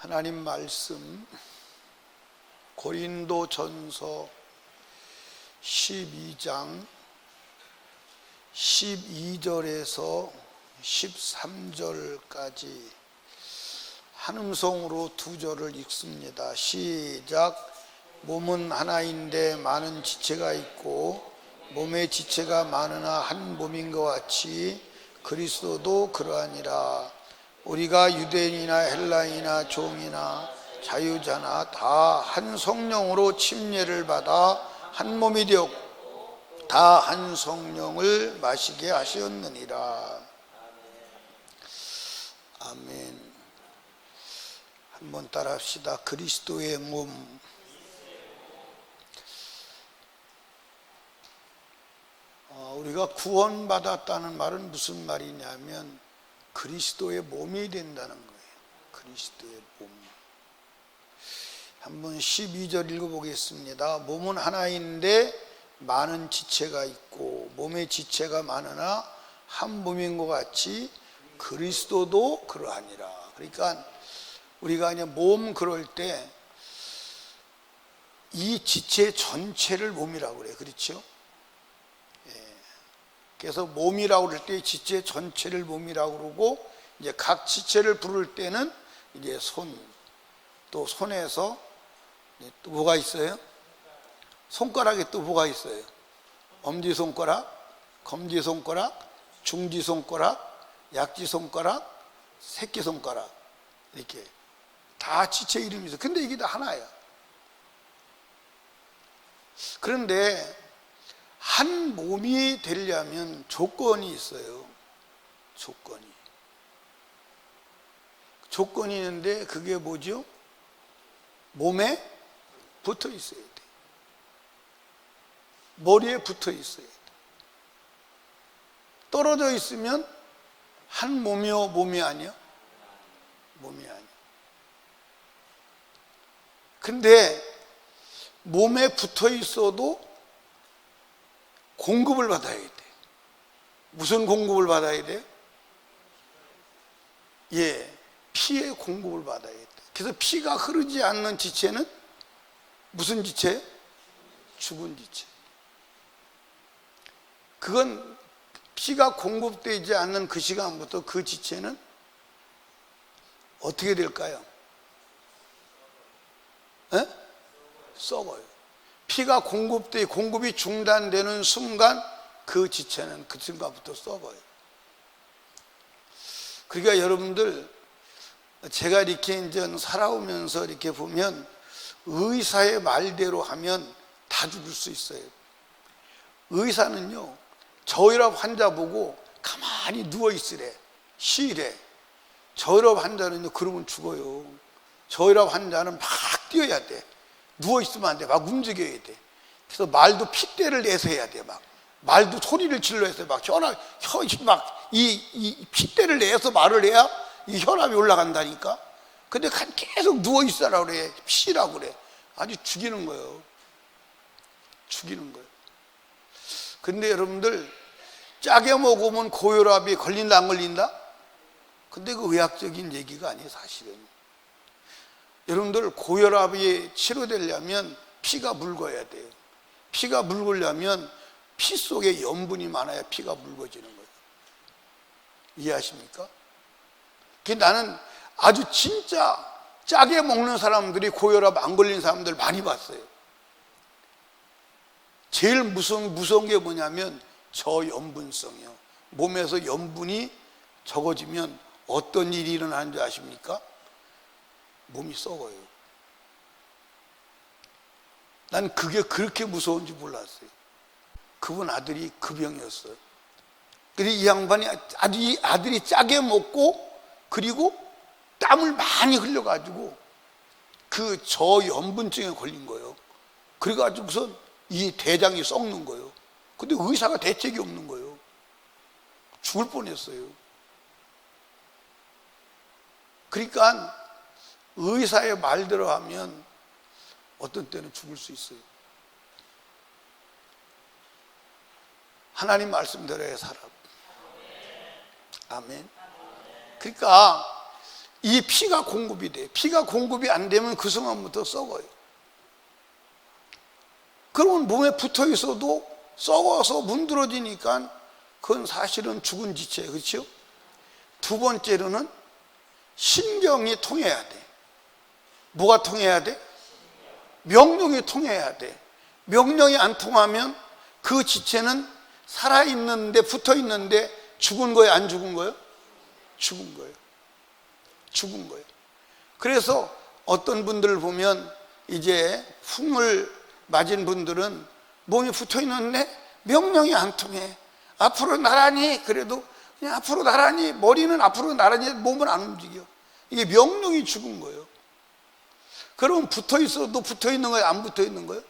하나님 말씀 고린도전서 12장 12절에서 13절까지 한음성으로 두 절을 읽습니다. 시작. 몸은 하나인데 많은 지체가 있고 몸의 지체가 많으나 한 몸인 것 같이 그리스도도 그러하니라. 우리가 유대인이나 헬라인이나 종이나 자유자나 다 한 성령으로 침례를 받아 한 몸이 되었고 다 한 성령을 마시게 하셨느니라. 아멘. 한번 따라합시다. 그리스도의 몸. 우리가 구원받았다는 말은 무슨 말이냐면 그리스도의 몸이 된다는 거예요. 그리스도의 몸. 한번 12절 읽어보겠습니다. 몸은 하나인데 많은 지체가 있고 몸의 지체가 많으나 한 몸인 것 같이 그리스도도 그러하니라. 그러니까 우리가 그냥 몸 그럴 때 이 지체 전체를 몸이라고 그래요. 그렇죠? 그래서 몸이라고 그럴 때 지체 전체를 몸이라고 그러고, 이제 각 지체를 부를 때는 이제 손, 또 손에서 또 뭐가 있어요? 손가락에 또 뭐가 있어요? 엄지손가락, 검지손가락, 중지손가락, 약지손가락, 새끼손가락, 이렇게 다 지체 이름이 있어요. 근데 이게 다 하나야. 그런데 한 몸이 되려면 조건이 있어요. 조건이 있는데 그게 뭐죠? 몸에 붙어 있어야 돼. 머리에 붙어 있어야 돼. 떨어져 있으면 한 몸이요, 몸이 아니야? 몸이 아니야. 근데 몸에 붙어 있어도 공급을 받아야 돼. 무슨 공급을 받아야 돼? 피의 공급을 받아야 돼. 그래서 피가 흐르지 않는 지체는 무슨 지체? 죽은 지체. 그건 피가 공급되지 않는 그 시간부터 그 지체는 어떻게 될까요? 썩어요. 피가 공급이 중단되는 순간 그 지체는 그 순간부터 썩어요. 그러니까 여러분들, 제가 이렇게 이제 살아오면서 이렇게 보면 의사의 말대로 하면 다 죽을 수 있어요. 의사는요, 저혈압 환자 보고 가만히 누워있으래, 쉬래. 저혈압 환자는요, 그러면 죽어요. 저혈압 환자는 막 뛰어야 돼. 누워있으면 안 돼. 막 움직여야 돼. 그래서 말도 핏대를 내서 해야 돼. 말도 소리를 질러야 돼. 이 핏대를 내서 말을 해야 이 혈압이 올라간다니까. 근데 계속 누워있으라고 그래. 쉬라고 그래. 아주 죽이는 거예요. 근데 여러분들, 짜게 먹으면 고혈압이 걸린다 안 걸린다? 근데 그 의학적인 얘기가 아니에요, 사실은. 여러분들, 고혈압이 치료되려면 피가 묽어야 돼요. 피가 묽으려면 피 속에 염분이 많아야 피가 묽어지는 거예요. 이해하십니까? 나는 아주 진짜 짜게 먹는 사람들이 고혈압 안 걸린 사람들 많이 봤어요. 제일 무서운 게 뭐냐면 저염분성이요. 몸에서 염분이 적어지면 어떤 일이 일어나는 줄 아십니까? 몸이 썩어요. 난 그게 그렇게 무서운지 몰랐어요. 그분 아들이 그 병이었어요. 그래서 이 양반이 이 아들이 짜게 먹고 그리고 땀을 많이 흘려가지고 그 저염분증에 걸린 거예요. 그래가지고선 이 대장이 썩는 거예요. 근데 의사가 대책이 없는 거예요. 죽을 뻔했어요. 그러니까 의사의 말대로 하면 어떤 때는 죽을 수 있어요. 하나님 말씀대로 해 살아. 아멘. 그러니까 이 피가 공급이 돼. 피가 공급이 안 되면 그 순간부터 썩어요. 그러면 몸에 붙어 있어도 썩어서 문드러지니까 그건 사실은 죽은 지체예요. 그렇죠? 두 번째로는 신경이 통해야 돼. 뭐가 통해야 돼? 명령이 통해야 돼. 명령이 안 통하면 그 지체는 살아있는데, 붙어있는데 죽은 거예요? 안 죽은 거예요? 죽은 거예요. 죽은 거예요. 그래서 어떤 분들을 보면 이제 풍을 맞은 분들은 몸이 붙어있는데 명령이 안 통해. 앞으로 나란히, 그래도 그냥 앞으로 나란히, 머리는 앞으로 나란히, 몸은 안 움직여. 이게 명령이 죽은 거예요. 그럼 붙어있어도 붙어있는 거예요? 안 붙어있는 거예요?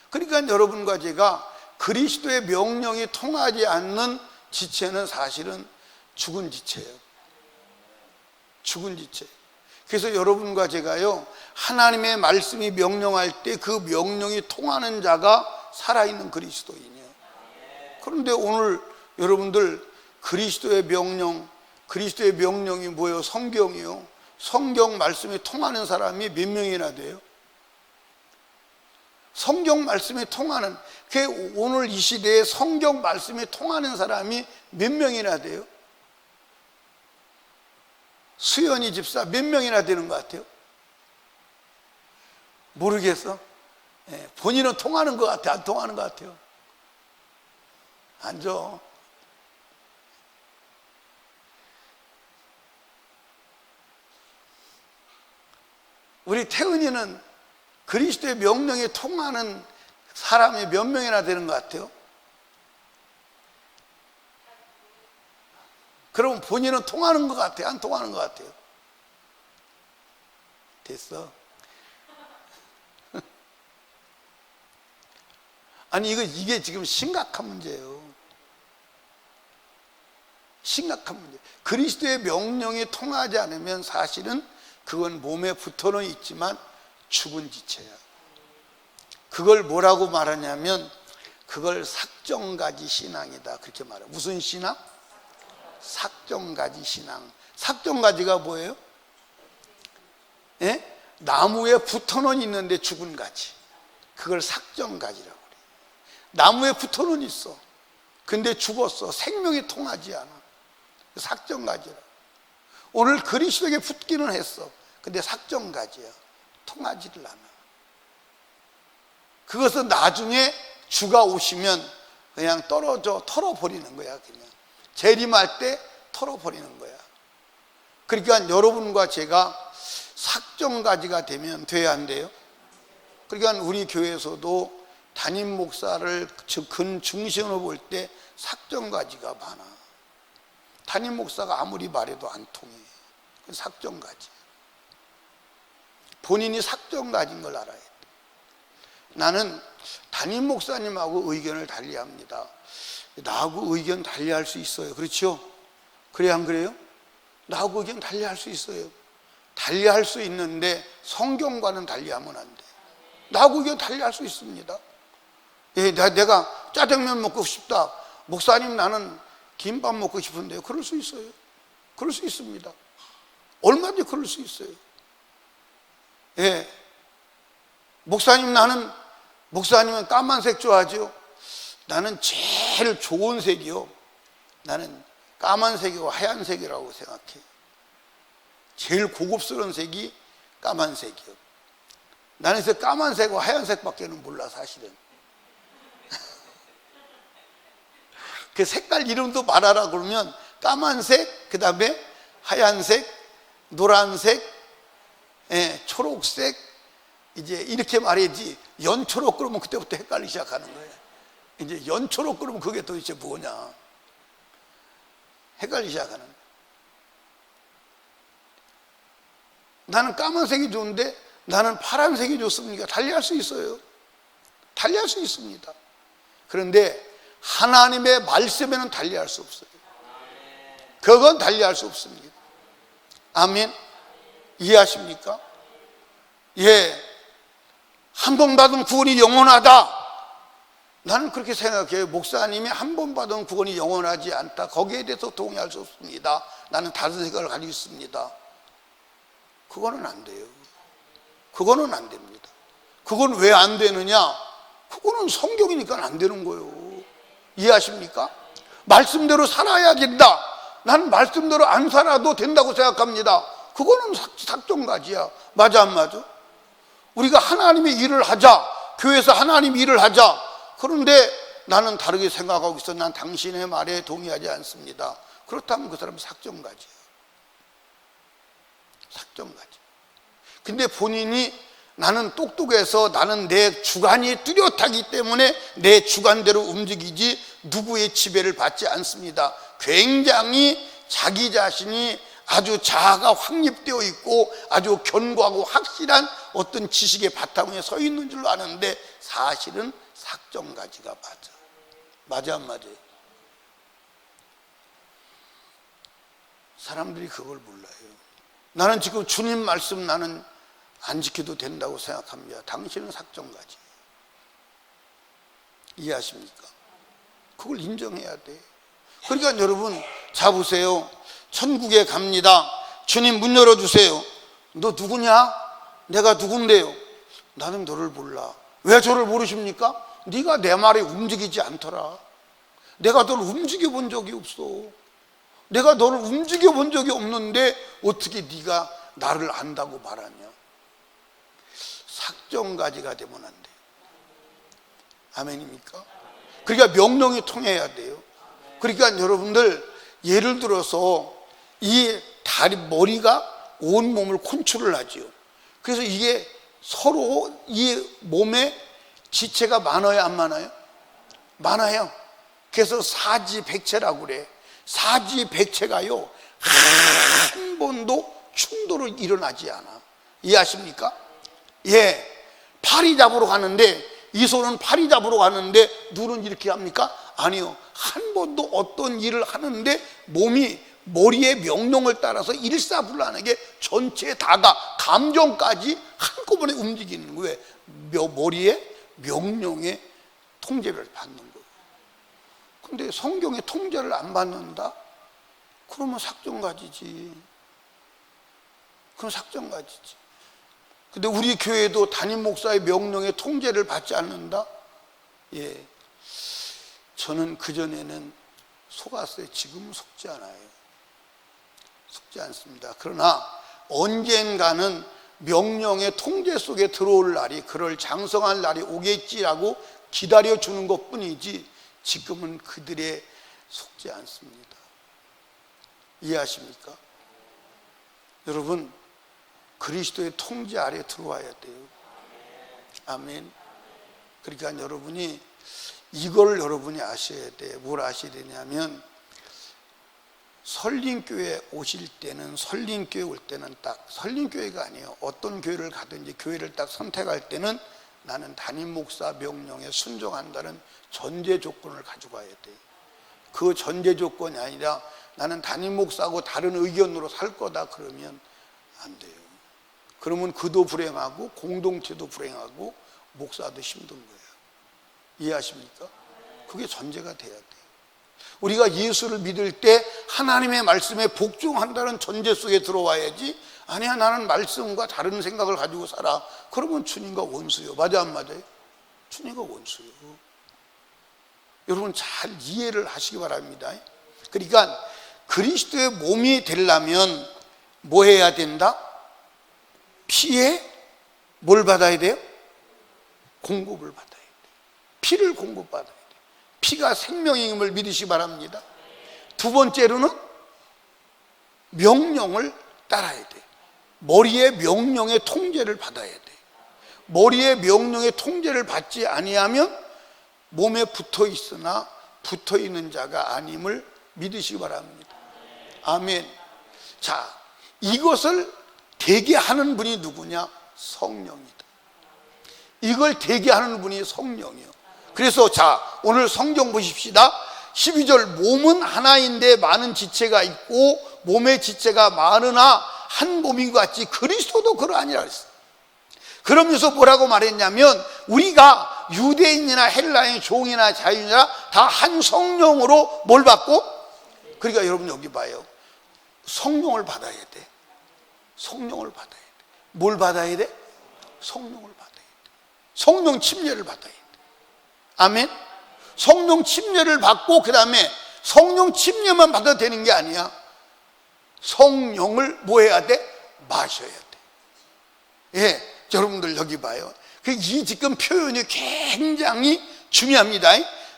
그러니까 여러분과 제가 그리스도의 명령이 통하지 않는 지체는 사실은 죽은 지체예요. 죽은 지체. 그래서 여러분과 제가요, 하나님의 말씀이 명령할 때 그 명령이 통하는 자가 살아있는 그리스도인이에요. 그런데 오늘 여러분들 그리스도의 명령이 뭐예요? 성경이요. 성경 말씀이 통하는 사람이 몇 명이나 돼요? 성경 말씀이 통하는, 오늘 이 시대에 성경 말씀이 통하는 사람이 몇 명이나 돼요? 수연이 집사 몇 명이나 되는 것 같아요? 모르겠어? 본인은 통하는 것 같아? 안 통하는 것 같아요? 앉아. 우리 태은이는 그리스도의 명령이 통하는 사람이 몇 명이나 되는 것 같아요? 그럼 본인은 통하는 것 같아요? 안 통하는 것 같아요? 됐어. 아니 이게 지금 심각한 문제예요. 심각한 문제. 그리스도의 명령이 통하지 않으면 사실은 그건 몸에 붙어는 있지만 죽은 지체야. 그걸 뭐라고 말하냐면 그걸 삭정가지 신앙이다, 그렇게 말해요. 무슨 신앙? 삭정가지 신앙. 삭정가지가 뭐예요? 예? 나무에 붙어는 있는데 죽은 가지. 그걸 삭정가지라고 그래요. 나무에 붙어는 있어. 근데 죽었어. 생명이 통하지 않아. 삭정가지라. 오늘 그리스도에게 붙기는 했어. 근데 삭정가지야. 통하지를 않아. 그것은 나중에 주가 오시면 그냥 떨어져 털어버리는 거야. 그냥 재림할 때 털어버리는 거야. 그러니까 여러분과 제가 삭정가지가 되면 돼야 한대요. 그러니까 우리 교회에서도 담임 목사를 근 중심으로 볼 때 삭정가지가 많아. 담임 목사가 아무리 말해도 안 통해. 삭정가지. 본인이 삭정가지인 걸 알아야 돼. 나는 담임 목사님하고 의견을 달리합니다. 나하고 의견 달리할 수 있어요. 그렇죠? 그래요, 안 그래요? 나하고 의견 달리할 수 있어요. 달리할 수 있는데 성경과는 달리하면 안 돼. 나하고 의견 달리할 수 있습니다. 예, 내가 짜장면 먹고 싶다. 목사님 나는 김밥 먹고 싶은데요. 그럴 수 있어요. 그럴 수 있습니다. 얼마든지 그럴 수 있어요. 예. 목사님은 까만색 좋아하죠? 나는 제일 좋은 색이요. 나는 까만색이고 하얀색이라고 생각해. 제일 고급스러운 색이 까만색이요. 나는 그래서 까만색과 하얀색밖에는 몰라, 사실은. 그 색깔 이름도 말하라 그러면 까만색, 그 다음에 하얀색, 노란색, 초록색, 이제 이렇게 말해야지. 연초록 그러면 그때부터 헷갈리기 시작하는 거예요. 이제 연초록 그러면 그게 도대체 뭐냐. 헷갈리기 시작하는 거예요. 나는 까만색이 좋은데 나는 파란색이 좋습니까? 달리할 수 있어요. 달리할 수 있습니다. 그런데 하나님의 말씀에는 달리할 수 없어요. 그건 달리할 수 없습니다. 아멘. 이해하십니까? 예. 한 번 받은 구원이 영원하다. 나는 그렇게 생각해요. 목사님이 한 번 받은 구원이 영원하지 않다. 거기에 대해서 동의할 수 없습니다. 나는 다른 생각을 가지고 있습니다. 그거는 안 돼요. 그거는 안 됩니다. 그건 왜 안 되느냐? 그거는 성경이니까 안 되는 거예요. 이해하십니까? 말씀대로 살아야 된다. 난 말씀대로 안 살아도 된다고 생각합니다. 그거는 삭정가지야. 맞아 안 맞아? 우리가 하나님의 일을 하자, 교회에서 하나님 일을 하자. 그런데 나는 다르게 생각하고 있어. 난 당신의 말에 동의하지 않습니다. 그렇다면 그 사람은 삭정가지야. 삭정가지. 근데 본인이 나는 똑똑해서 나는 내 주관이 뚜렷하기 때문에 내 주관대로 움직이지 누구의 지배를 받지 않습니다. 굉장히 자기 자신이 아주 자아가 확립되어 있고 아주 견고하고 확실한 어떤 지식의 바탕 위에 서 있는 줄로 아는데 사실은 삭정가지가 맞아. 맞아 안 맞아요? 사람들이 그걸 몰라요. 나는 지금 주님 말씀 나는 안 지켜도 된다고 생각합니다. 당신은 삭정가지. 이해하십니까? 그걸 인정해야 돼. 그러니까 여러분 잡으세요. 천국에 갑니다. 주님 문 열어주세요. 너 누구냐? 내가 누군데요? 나는 너를 몰라. 왜 저를 모르십니까? 네가 내 말에 움직이지 않더라. 내가 너를 움직여 본 적이 없어. 내가 너를 움직여 본 적이 없는데 어떻게 네가 나를 안다고 말하냐? 삭정가지가 되면 안 돼요. 아멘입니까? 그러니까 명령이 통해야 돼요. 그러니까 여러분들 예를 들어서 이 다리 머리가 온 몸을 컨트롤 하지요. 그래서 이게 서로 이 몸에 지체가 많아요 안 많아요? 많아요. 그래서 사지백체라고 그래. 사지백체가요 한 번도 충돌을 일어나지 않아. 이해하십니까? 예, 파리 잡으러 가는데 이 손은 파리 잡으러 가는데 눈은 이렇게 합니까? 아니요. 한 번도 어떤 일을 하는데 몸이 머리의 명령을 따라서 일사불란하게 전체 다가 감정까지 한꺼번에 움직이는 거예요. 머리의 명령에 통제를 받는 거예요. 근데 성경에 통제를 안 받는다? 그러면 삭정가지지. 그럼 삭정가지지. 근데 우리 교회도 담임 목사의 명령에 통제를 받지 않는다? 예. 저는 그전에는 속았어요. 지금은 속지 않아요. 속지 않습니다. 그러나 언젠가는 명령의 통제 속에 들어올 날이, 그럴 장성할 날이 오겠지라고 기다려주는 것 뿐이지 지금은 그들의 속지 않습니다. 이해하십니까? 여러분, 그리스도의 통제 아래 들어와야 돼요. 아멘. 그러니까 여러분이 이걸 여러분이 아셔야 돼요. 뭘 아셔야 되냐면 설림교회 오실 때는, 설림교회 올 때는 딱 설림교회가 아니에요. 어떤 교회를 가든지 교회를 딱 선택할 때는 나는 담임 목사 명령에 순종한다는 전제 조건을 가지고 와야 돼요. 그 전제 조건이 아니라 나는 담임 목사하고 다른 의견으로 살 거다 그러면 안 돼요. 그러면 그도 불행하고 공동체도 불행하고 목사도 힘든 거예요. 이해하십니까? 그게 전제가 돼야 돼요. 우리가 예수를 믿을 때 하나님의 말씀에 복종한다는 전제 속에 들어와야지, 아니야 나는 말씀과 다른 생각을 가지고 살아, 그러면 주님과 원수요. 맞아 안 맞아요? 주님과 원수요. 여러분 잘 이해를 하시기 바랍니다. 그러니까 그리스도의 몸이 되려면 뭐 해야 된다? 피에 뭘 받아야 돼요? 공급을 받아야 돼요. 피를 공급받아야 돼요. 피가 생명임을 믿으시기 바랍니다. 두 번째로는 명령을 따라야 돼요. 머리의 명령의 통제를 받아야 돼요. 머리의 명령의 통제를 받지 아니하면 몸에 붙어 있으나 붙어 있는 자가 아님을 믿으시기 바랍니다. 아멘. 자, 이것을 되게 하는 분이 누구냐? 성령이다. 이걸 되게 하는 분이 성령이요. 그래서 자, 오늘 성경 보십시다. 12절, 몸은 하나인데 많은 지체가 있고 몸의 지체가 많으나 한 몸인 것 같이 그리스도도 그러하니라 그랬어요. 그러면서 뭐라고 말했냐면 우리가 유대인이나 헬라인, 종이나 자유인이나 다 한 성령으로 뭘 받고? 그러니까 여러분 여기 봐요. 성령을 받아야 돼. 성령을 받아야 돼. 뭘 받아야 돼? 성령을 받아야 돼. 성령 침례를 받아야 돼. 아멘. 성령 침례를 받고 그 다음에 성령 침례만 받아도 되는 게 아니야. 성령을 뭐 해야 돼? 마셔야 돼. 예, 여러분들 여기 봐요. 이 지금 표현이 굉장히 중요합니다.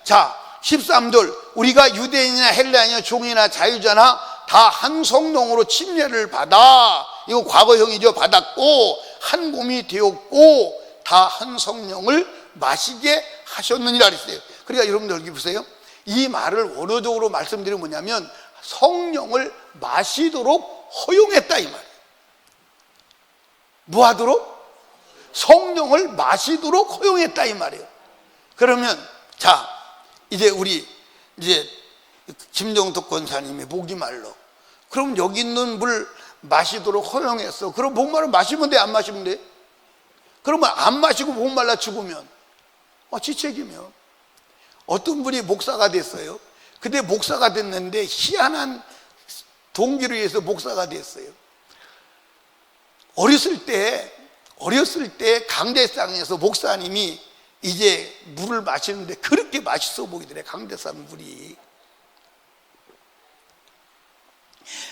자, 13돌, 우리가 유대인이나 헬라인이나 종이나 자유자나 다 한 성령으로 침례를 받아, 이거 과거형이죠. 받았고 한 몸이 되었고 다 한 성령을 마시게 하셨느니라 그랬어요. 그러니까 여러분들 여기 보세요. 이 말을 원어적으로 말씀드리면 뭐냐면 성령을 마시도록 허용했다 이 말이에요. 뭐 하도록? 성령을 마시도록 허용했다 이 말이에요. 그러면 자, 이제 우리 이제 김정덕 권사님의 보기말로 그럼 여기 있는 물 마시도록 허용했어. 그럼 목마르 마시면 돼, 안 마시면 돼? 그러면 안 마시고 목말라 죽으면 지 책임이요. 어떤 분이 목사가 됐어요. 근데 목사가 됐는데 희한한 동기로 의해서 목사가 됐어요. 어렸을 때 강대상에서 목사님이 이제 물을 마시는데 그렇게 맛있어 보이더래, 강대상 물이.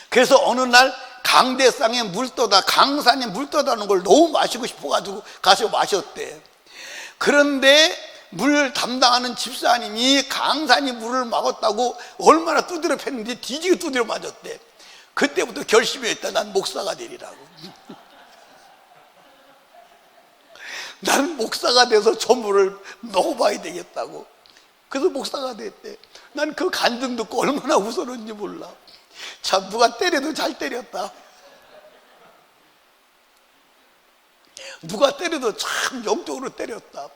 그래서 어느 날 강대상에 물 떠다, 강산에 물 떠다는 걸 너무 마시고 싶어가지고 가서 마셨대. 그런데 물 담당하는 집사님이 강산이 물을 막았다고 얼마나 두드려 팼는지 뒤지게 두드려 맞았대. 그때부터 결심했다. 난 목사가 되리라고. 나는 목사가 돼서 저 물을 먹어봐야 되겠다고. 그래서 목사가 됐대. 난 그 간증 듣고 얼마나 웃었는지 몰라. 참, 누가 때려도 잘 때렸다. 누가 때려도 참 영적으로 때렸다.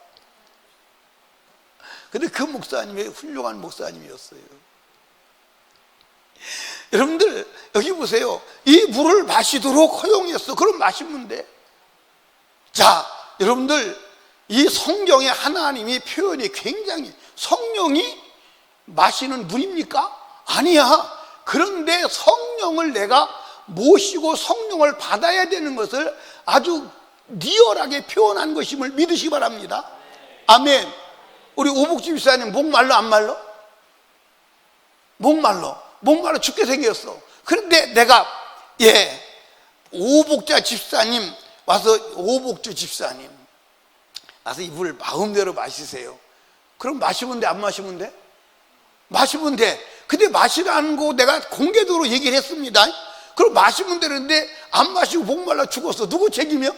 근데 그 목사님이 훌륭한 목사님이었어요. 여러분들 여기 보세요. 이 물을 마시도록 허용했어. 그럼 마시면 돼. 자, 여러분들 이 성경에 하나님이 표현이 굉장히, 성령이 마시는 물입니까? 아니야. 그런데 성령을 내가 모시고 성령을 받아야 되는 것을 아주 리얼하게 표현한 것임을 믿으시기 바랍니다. 아멘. 우리 오복주 집사님 목말라 안 말라? 목말라 죽게 생겼어. 그런데 내가 오복자 집사님 와서, 오복주 집사님 와서 이 물을 마음대로 마시세요. 그럼 마시면 돼, 안 마시면 돼? 마시면 돼. 근데 마시라는 거 내가 공개적으로 얘기를 했습니다. 그럼 마시면 되는데 안 마시고 목말라 죽었어. 누구 책임이야?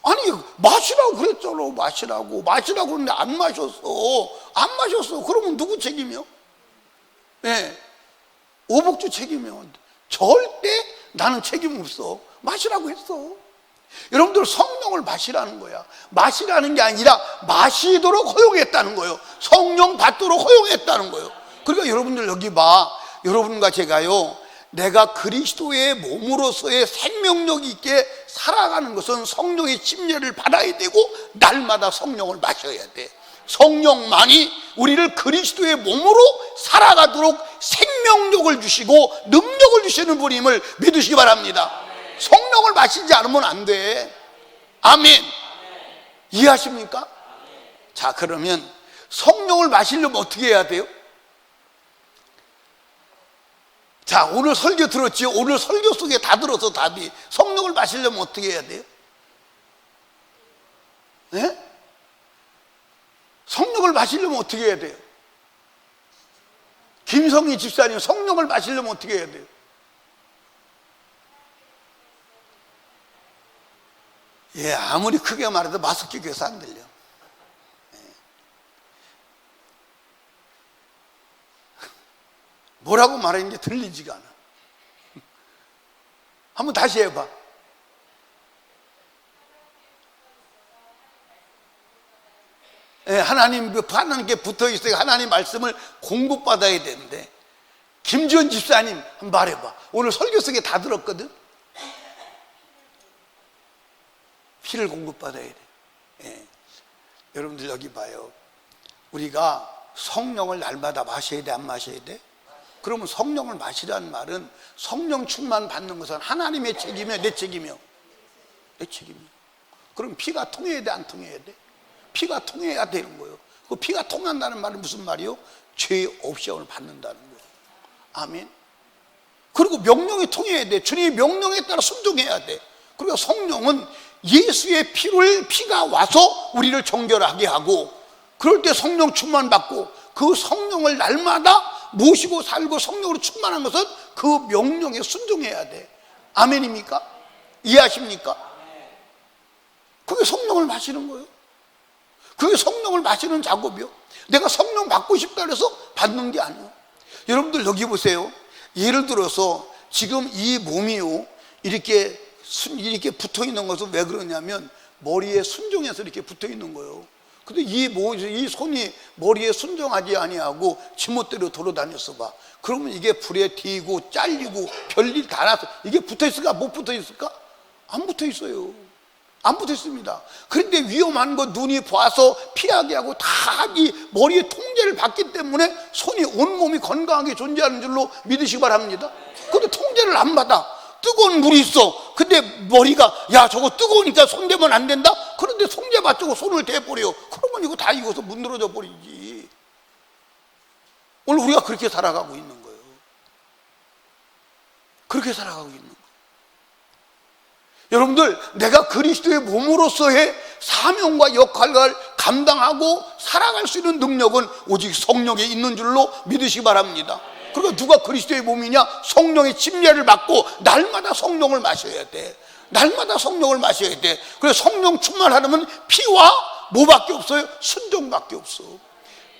아니, 마시라고 그랬잖아. 마시라고 그랬는데 안 마셨어. 그러면 누구 책임이야? 오복주 책임이야. 절대 나는 책임 없어. 마시라고 했어. 여러분들 성령을 마시라는 거야. 마시라는 게 아니라 마시도록 허용했다는 거예요. 성령 받도록 허용했다는 거예요. 그러니까 여러분들 여기 봐. 여러분과 제가요, 내가 그리스도의 몸으로서의 생명력 있게 살아가는 것은 성령의 침례를 받아야 되고 날마다 성령을 마셔야 돼. 성령만이 우리를 그리스도의 몸으로 살아가도록 생명력을 주시고 능력을 주시는 분임을 믿으시기 바랍니다. 성령을 마시지 않으면 안 돼. 아멘. 이해하십니까? 자, 그러면 성령을 마시려면 어떻게 해야 돼요? 자, 오늘 설교 들었지요? 오늘 설교 속에 다 들어서 답이. 성령을 마시려면 어떻게 해야 돼요? 네? 성령을 마시려면 어떻게 해야 돼요? 김성희 집사님, 성령을 마시려면 어떻게 해야 돼요? 아무리 크게 말해도 마스크 귀에서 안 들려. 뭐라고 말하는지 들리지가 않아. 한번 다시 해봐. 하나님께 붙어 있어야 하나님 말씀을 공급받아야 되는데. 김지원 집사님 한번 말해봐. 오늘 설교 속에 다 들었거든. 피를 공급받아야 돼. 여러분들 여기 봐요. 우리가 성령을 날마다 마셔야 돼, 안 마셔야 돼? 그러면 성령을 마시라는 말은 성령 충만 받는 것은 하나님의 책임이야, 내 책임이요? 내 책임이요. 그럼 피가 통해야 돼, 안 통해야 돼? 피가 통해야 되는 거예요. 그 피가 통한다는 말은 무슨 말이요? 죄 없이함을 받는다는 거예요. 아멘. 그리고 명령이 통해야 돼. 주님의 명령에 따라 순종해야 돼. 그리고 성령은 예수의 피가 와서 우리를 정결하게 하고, 그럴 때 성령 충만 받고, 그 성령을 날마다 모시고 살고 성령으로 충만한 것은 그 명령에 순종해야 돼. 아멘입니까? 이해하십니까? 그게 성령을 마시는 거예요. 그게 성령을 마시는 작업이요. 내가 성령 받고 싶다 그래서 받는 게 아니에요. 여러분들 여기 보세요. 예를 들어서 지금 이 몸이요, 이렇게 붙어 있는 것은 왜 그러냐면 머리에 순종해서 이렇게 붙어 있는 거예요. 근데 이 손이 머리에 순종하지 아니하고 지멋대로 돌아다녔어 봐. 그러면 이게 불에 튀고 잘리고 별일 다 나서 이게 붙어 있을까? 못 붙어 있을까? 안 붙어 있어요. 안 붙어 있습니다. 그런데 위험한 거 눈이 봐서 피하게 하고 다 이 머리에 통제를 받기 때문에 손이 온몸이 건강하게 존재하는 줄로 믿으시기 바랍니다. 근데 통제를 안 받아. 뜨거운 물이 있어. 근데 머리가 야 저거 뜨거우니까 손대면 안 된다? 그런데 손대받자고 손을 대버려. 그러면 이거 다 익어서 문드러져 버리지. 오늘 우리가 그렇게 살아가고 있는 거예요. 그렇게 살아가고 있는 거예요. 여러분들, 내가 그리스도의 몸으로서의 사명과 역할을 감당하고 살아갈 수 있는 능력은 오직 성령에 있는 줄로 믿으시기 바랍니다. 그리고 누가 그리스도의 몸이냐? 성령의 침례를 받고 날마다 성령을 마셔야 돼. 날마다 성령을 마셔야 돼. 그래서 성령 충만하려면 피와 뭐밖에 없어요? 순종밖에 없어.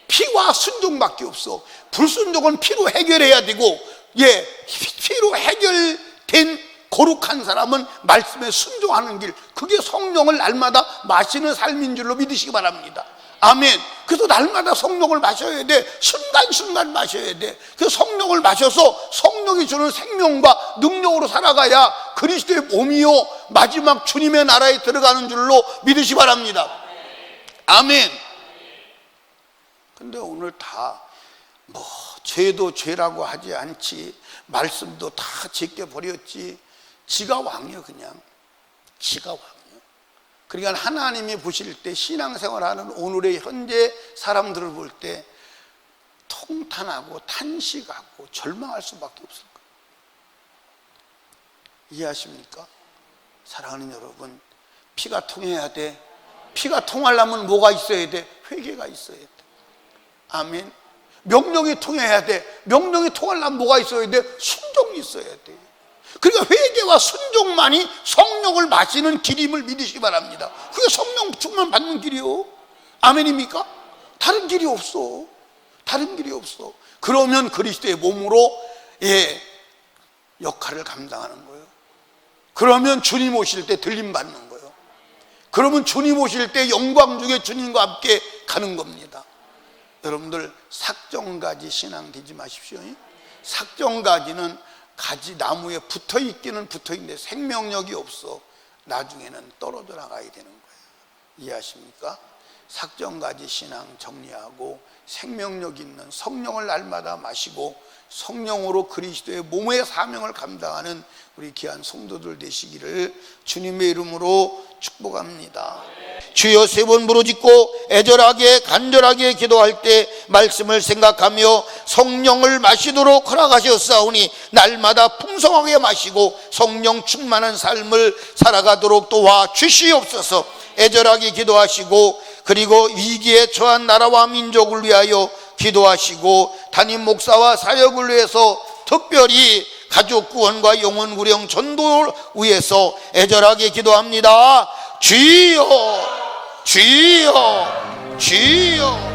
피와 순종밖에 없어. 불순종은 피로 해결해야 되고, 피로 해결된 거룩한 사람은 말씀에 순종하는 길, 그게 성령을 날마다 마시는 삶인 줄로 믿으시기 바랍니다. 아멘. 그래서 날마다 성령을 마셔야 돼. 순간순간 마셔야 돼. 그 성령을 마셔서 성령이 주는 생명과 능력으로 살아가야 그리스도의 몸이요 마지막 주님의 나라에 들어가는 줄로 믿으시기 바랍니다. 아멘. 근데 오늘 다 죄도 죄라고 하지 않지, 말씀도 다 제껴버렸지. 지가 왕이요. 그냥 지가 왕이요. 그러니까 하나님이 보실 때, 신앙생활하는 오늘의 현재 사람들을 볼 때 통탄하고 탄식하고 절망할 수밖에 없을 거예요. 이해하십니까? 사랑하는 여러분, 피가 통해야 돼. 피가 통하려면 뭐가 있어야 돼? 회개가 있어야 돼. 아멘. 명령이 통해야 돼. 명령이 통하려면 뭐가 있어야 돼? 순종이 있어야 돼. 그러니까 회개와 순종만이 성령을 마시는 길임을 믿으시기 바랍니다. 그게 성령 충만 받는 길이요. 아멘입니까? 다른 길이 없어. 다른 길이 없어. 그러면 그리스도의 몸으로 역할을 감당하는 거예요. 그러면 주님 오실 때 들림 받는 거예요. 그러면 주님 오실 때 영광 중에 주님과 함께 가는 겁니다. 여러분들, 삭정가지 신앙 되지 마십시오. 삭정가지는 가지 나무에 붙어 있기는 붙어 있는데 생명력이 없어. 나중에는 떨어져 나가야 되는 거예요. 이해하십니까? 삭정가지 신앙 정리하고 생명력 있는 성령을 날마다 마시고 성령으로 그리스도의 몸의 사명을 감당하는 우리 귀한 성도들 되시기를 주님의 이름으로 축복합니다. 주여, 세 번 부르짖고 애절하게 간절하게 기도할 때 말씀을 생각하며 성령을 마시도록 허락하셨사오니 날마다 풍성하게 마시고 성령 충만한 삶을 살아가도록 도와주시옵소서. 애절하게 기도하시고, 그리고 위기에 처한 나라와 민족을 위하여 기도하시고, 담임 목사와 사역을 위해서 특별히 가족 구원과 영혼 구령 전도를 위해서 애절하게 기도합니다. 주여, 주여, 주여.